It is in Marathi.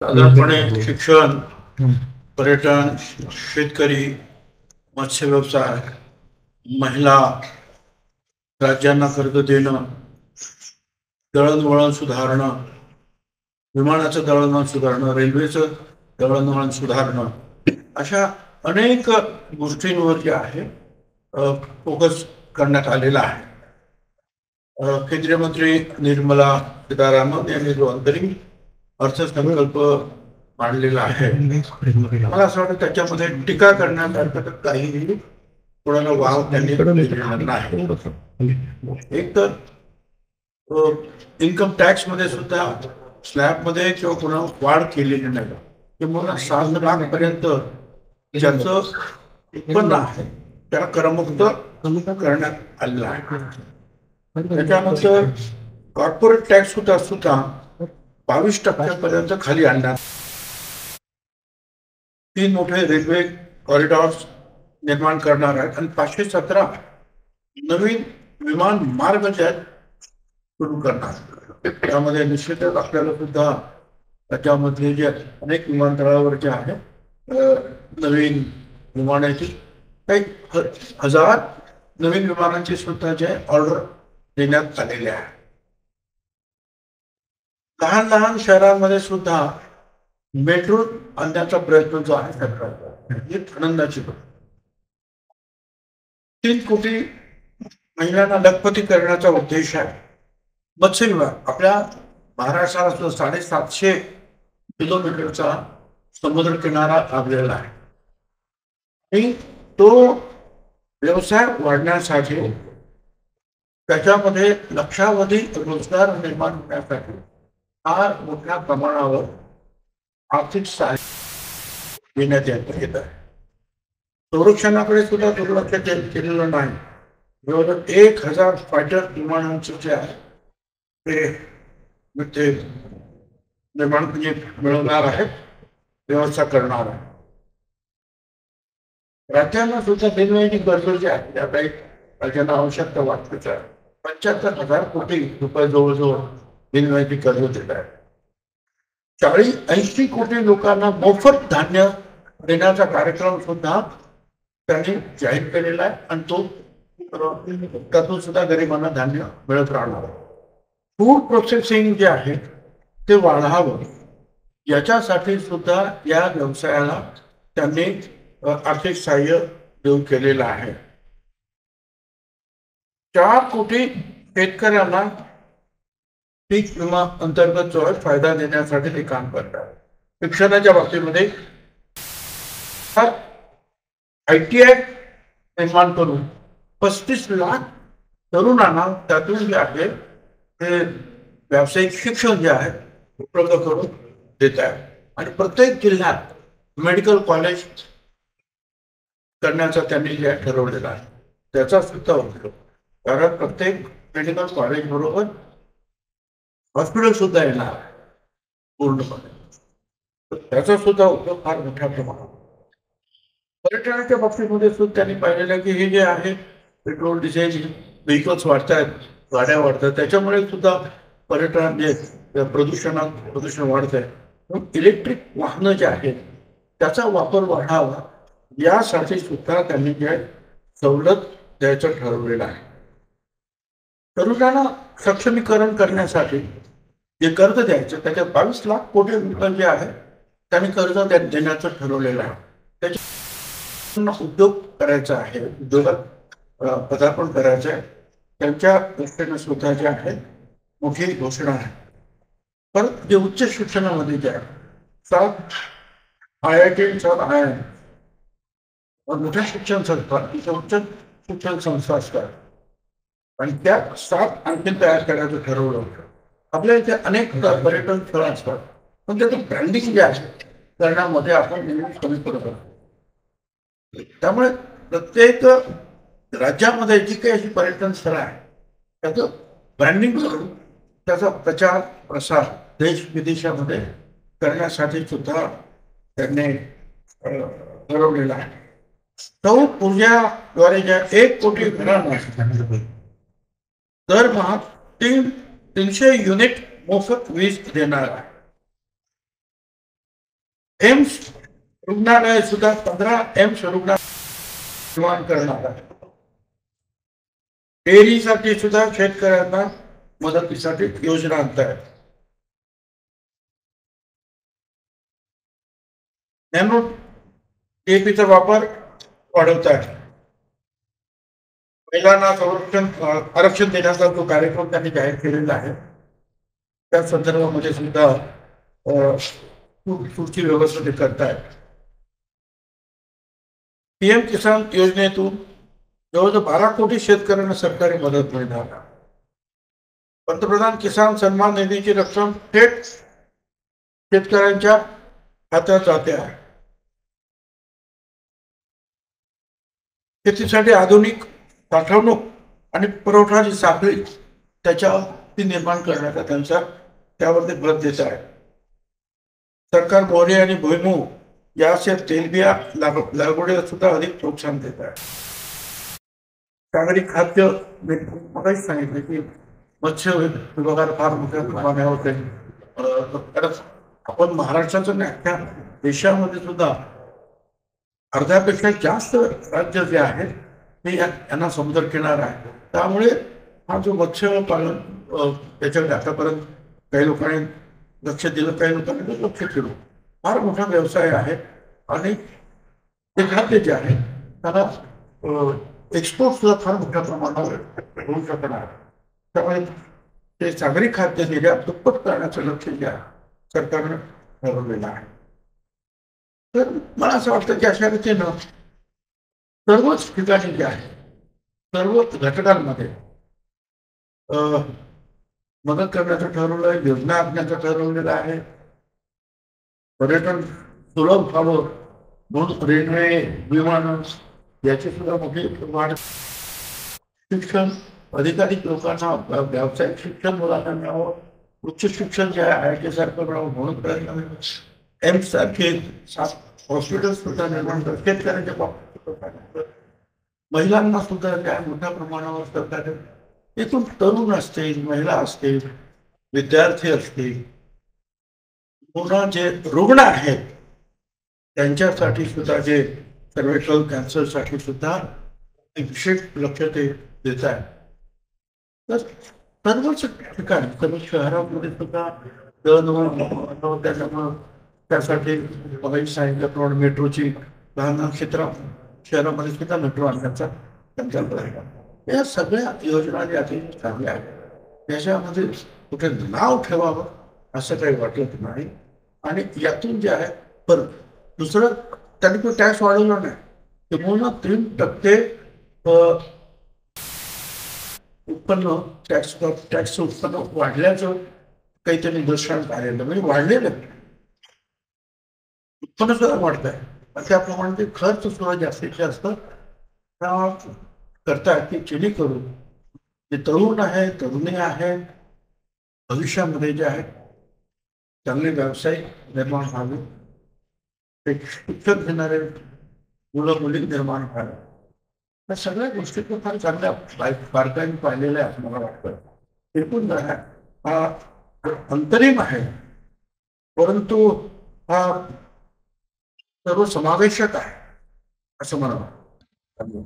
साधारणपणे शिक्षण, पर्यटन, शेतकरी, मत्स्य व्यवसाय, महिला, राज्यांना कर्ज देणं, दळणवळण सुधारणं, विमानाचं दळणवळण सुधारणं, रेल्वेचं दळणवळण सुधारणं, अशा अनेक गोष्टींवर जे आहे फोकस करण्यात आलेला आहे. केंद्रीय मंत्री निर्मला सीतारामन यांनी जो अंतरिम अर्थसंकल्प मांडलेला आहे, मला असं वाटतं त्याच्यामध्ये टीका करण्यासारखं काहीही कोणाला वाव त्यांनी दिलेला नाही. एक तर इन्कम टॅक्स मध्ये सुद्धा स्लॅब मध्ये किंवा कोणा वाढ केलेली नाही, किंवा 7 लाख पर्यंत ज्याचं उत्पन्न आहे त्याला करमुक्त करण्यात आलेलं आहे. त्याच्यानंतर कॉर्पोरेट टॅक्स सुद्धा 22% पर्यंत खाली आणण्यात. 3 मोठे रेल्वे कॉरिडॉर्स निर्माण करणार आहेत आणि 517 नवीन विमान मार्ग सुरू करणार. त्यामध्ये निश्चितच आपल्याला सुद्धा त्याच्यामधले जे अनेक विमानतळावर जे आहे नवीन विमानाची काही 1000 नवीन विमानांची सुद्धा जे ऑर्डर देण्यात आलेले आहे. लहान लहान शहरांमध्ये सुद्धा मेट्रो आणण्याचा प्रयत्न जो आहे सरकारचा, ही आनंदाची गोष्ट. 3 कोटी महिलांना लखपती करण्याचा उद्देश आहे. मत्स्य विभाग आपल्या महाराष्ट्राला 750 किलोमीटरचा समुद्र किनारा लाभलेला आहे आणि तो व्यवसाय वाढण्यासाठी, त्याच्यामध्ये लक्षावधी रोजगार निर्माण होण्यासाठी फार मोठ्या प्रमाणावर आर्थिक सहाय्य देण्यात येत आहे. संरक्षणाकडे सुद्धा दुर्लक्ष केलेलं नाही. जवळजवळ 1000 फायटर विमानांचं जे आहे ते निर्माण मिळवणार आहे, व्यवस्था करणार आहे. राज्यांना सुद्धा वेगवेगळी गरज जे आहे त्या काही राज्यांना आवश्यकता वाटतेच आहे. 75,000 कोटी रुपये जवळजवळ बिनव्याजी कर्ज देत आहे. 80 कोटी लोकांना मोफत धान्य देण्याचा कार्यक्रम सुद्धा त्यांनी जाहीर केलेला आहे आणि त्यातून सुद्धा गरिबांना धान्य मिळत राहणार. फूड प्रोसेसिंग जे आहे ते वाढावं, याच्यासाठी सुद्धा या व्यवसायाला त्यांनी आर्थिक सहाय्य देऊ केलेलं आहे. 4 कोटी शेतकऱ्यांना पीक विमा अंतर्गत जो आहे फायदा देण्यासाठी ते काम करतात. शिक्षणाच्या बाबतीमध्ये ITI निर्माण करून 35 लाख तरुणांना त्यातून जे आहे ते व्यावसायिक शिक्षण जे आहे उपलब्ध करून देत आहे आणि प्रत्येक जिल्ह्यात मेडिकल कॉलेज करण्याचा त्यांनी जे ठरवलेलं आहे त्याचा सुद्धा उपयोग, कारण प्रत्येक मेडिकल कॉलेज बरोबर हॉस्पिटल सुद्धा येणार पूर्णपणे, त्याचा सुद्धा उपयोग फार मोठ्या प्रमाणात. पर्यटनाच्या बाबतीमध्ये सुद्धा त्यांनी पाहिलेलं की हे जे आहे पेट्रोल डिझेल व्हेकल्स वाढत आहेत, गाड्या वाढतात, त्याच्यामुळे सुद्धा पर्यटन जे प्रदूषण वाढत आहे. इलेक्ट्रिक वाहनं जे आहेत त्याचा वापर वाढावा यासाठी सुद्धा त्यांनी जे सवलत द्यायचं ठरवलेलं आहे. तरुणांना सक्षमीकरण करण्यासाठी जे कर्ज द्यायचं त्याच्यात 22 लाख कोटी रुपये जे आहे त्यांनी कर्ज देण्याचं ठरवलेलं आहे. त्याच्या उद्योग करायचा आहे, उद्योगात पदार्पण करायचं आहे, त्यांच्या दृष्टीने सुद्धा जे आहे मोठी घोषणा आहे. परत जे उच्च शिक्षणामध्ये जे आहे 7 IIT 7 IIM मोठ्या शिक्षण संस्था, उच्च शिक्षण संस्था असतात आणि त्या 7 आणखी तयार करायचं ठरवलं होतं. आपल्या इथे अनेक पर्यटन स्थळं असतात, पण त्याचं ब्रँडिंग जे आहे करण्यामध्ये आपण नेहमी कमी पडत असतो. त्यामुळे प्रत्येक राज्यामध्ये जी काही अशी पर्यटन स्थळं आहे त्याचं ब्रँडिंग करून त्याचा प्रचार प्रसार देश विदेशामध्ये करण्यासाठी सुद्धा त्यांनी ठरवलेला आहे. सौर ऊर्जाद्वारे ज्या 1 कोटी घरांना दरमहा 300 युनिट मोफत वीज देणार आहे. एम्स रुग्णालय सुद्धा 15 एम्स रुग्णालय निर्माण करणार आहे. डेअरीसाठी सुद्धा शेतकऱ्यांना मदतीसाठी योजना आणताय. नॅनो डीएपीचा वापर वाढवत आहे. महिलांना संरक्षण आरक्षण देण्याचा जो कार्यक्रम त्यांनी जाहीर केलेला आहे त्या संदर्भामध्ये सुद्धा पुढची व्यवस्था ते करतायत. पीएम किसान योजनेतून जवळजवळ 12 कोटी शेतकऱ्यांना सरकारी मदत मिळणार. पंतप्रधान किसान सन्मान निधीची रक्कम थेट शेतकऱ्यांच्या खात्यात जाते आहे. शेतीसाठी आधुनिक साठवणूक आणि पुरवठाची साखळी त्याच्यावरती निर्माण करण्याचा त्यांचा त्यावरती भर देत आहे. सरकार मोहरी आणि भुईमूग याचे तेलबिया लागवडीला सुद्धा अधिक प्रोत्साहन देत आहे. सागरी खाद्य मी मगाशी सांगितलं की मत्स्य विभागाला फार मोठ्या प्रमाणावर आपण महाराष्ट्राचं नाही अख्ख्या देशामध्ये सुद्धा अर्ध्यापेक्षा जास्त राज्य जे आहेत ते यांना समुद्र किनारा आहे. त्यामुळे हा जो मत्स्य पालन त्याच्याकडे आतापर्यंत काही लोकांनी लक्ष दिलं, काही लोकांनी लक्ष केलं. फार मोठा व्यवसाय आहे आणि ते खाद्य जे आहे त्याला एक्सपोर्ट सुद्धा फार मोठ्या प्रमाणावर होऊ शकणार. त्यामुळे ते सागरी खाद्य निर्यात दुप्पट करण्याचं लक्ष जे आहे सरकारनं ठरवलेलं आहे. तर मला असं वाटतं की अशा रीतीनं सर्वच ठिकाणी जे आहे सर्वच घटकांमध्ये मदत करण्याचं ठरवलं आहे, योजना आखण्याचं ठरवलेलं आहे. पर्यटन सुलभ व्हावं म्हणून रेल्वे विमान याची सुद्धा मोठी वाढ. शिक्षण अधिकाधिक लोकांना व्यावसायिक शिक्षण मुलांना मिळावं, उच्च शिक्षण जे आहे IIT सारखं मिळावं म्हणून प्रयत्न एम्स सारखे हॉस्पिटल सुद्धा निर्माण करतात. शेतकऱ्यांच्या बाबतीत महिलांना सुद्धा त्या मोठ्या प्रमाणावर सरकार एकूण तरुण असतील, महिला असतील, विद्यार्थी असतील, पुन्हा जे रुग्ण आहेत त्यांच्यासाठी सुद्धा जे सर्व्हायकल कॅन्सरसाठी सुद्धा विशेष लक्ष ते देत आहे. तर सर्वच ठिकाणी सर्व शहरामध्ये सुद्धा त्याच्यामुळं त्यासाठी सांगितल्याप्रमाणे मेट्रोची लहान लहान शहरामध्ये सुद्धा मेट्रो आणण्याचा त्यांचा प्रयत्न. या सगळ्या योजना ज्या अतिशय चांगल्या आहेत याच्यामध्ये कुठे नाव ठेवावं असं काही वाटत नाही. आणि यातून जे आहे परत दुसरं त्यांनी तो टॅक्स वाढवला नाही. किंवा 3% उत्पन्न टॅक्सचं उत्पन्न वाढल्याचं काहीतरी निदर्शनास आलेलं म्हणजे वाढलेलं उत्पन्न सुद्धा वाढत आहे. त्याप्रमाणे ते खर्च सुद्धा जास्तीत जास्त करतात की जेणेकरून जे तरुण आहे तरुणी आहेत भविष्यामध्ये जे आहे चांगले व्यवसाय निर्माण व्हावे, शिक्षण घेणारे मुलं मुली निर्माण व्हावे. या सगळ्या गोष्टी फार चांगल्या बारकाईने पाहिलेल्या असं मला वाटतं. एकूण हा अंतरिम आहे परंतु हा सर्व समावेशक आहे असं मला वाटतं.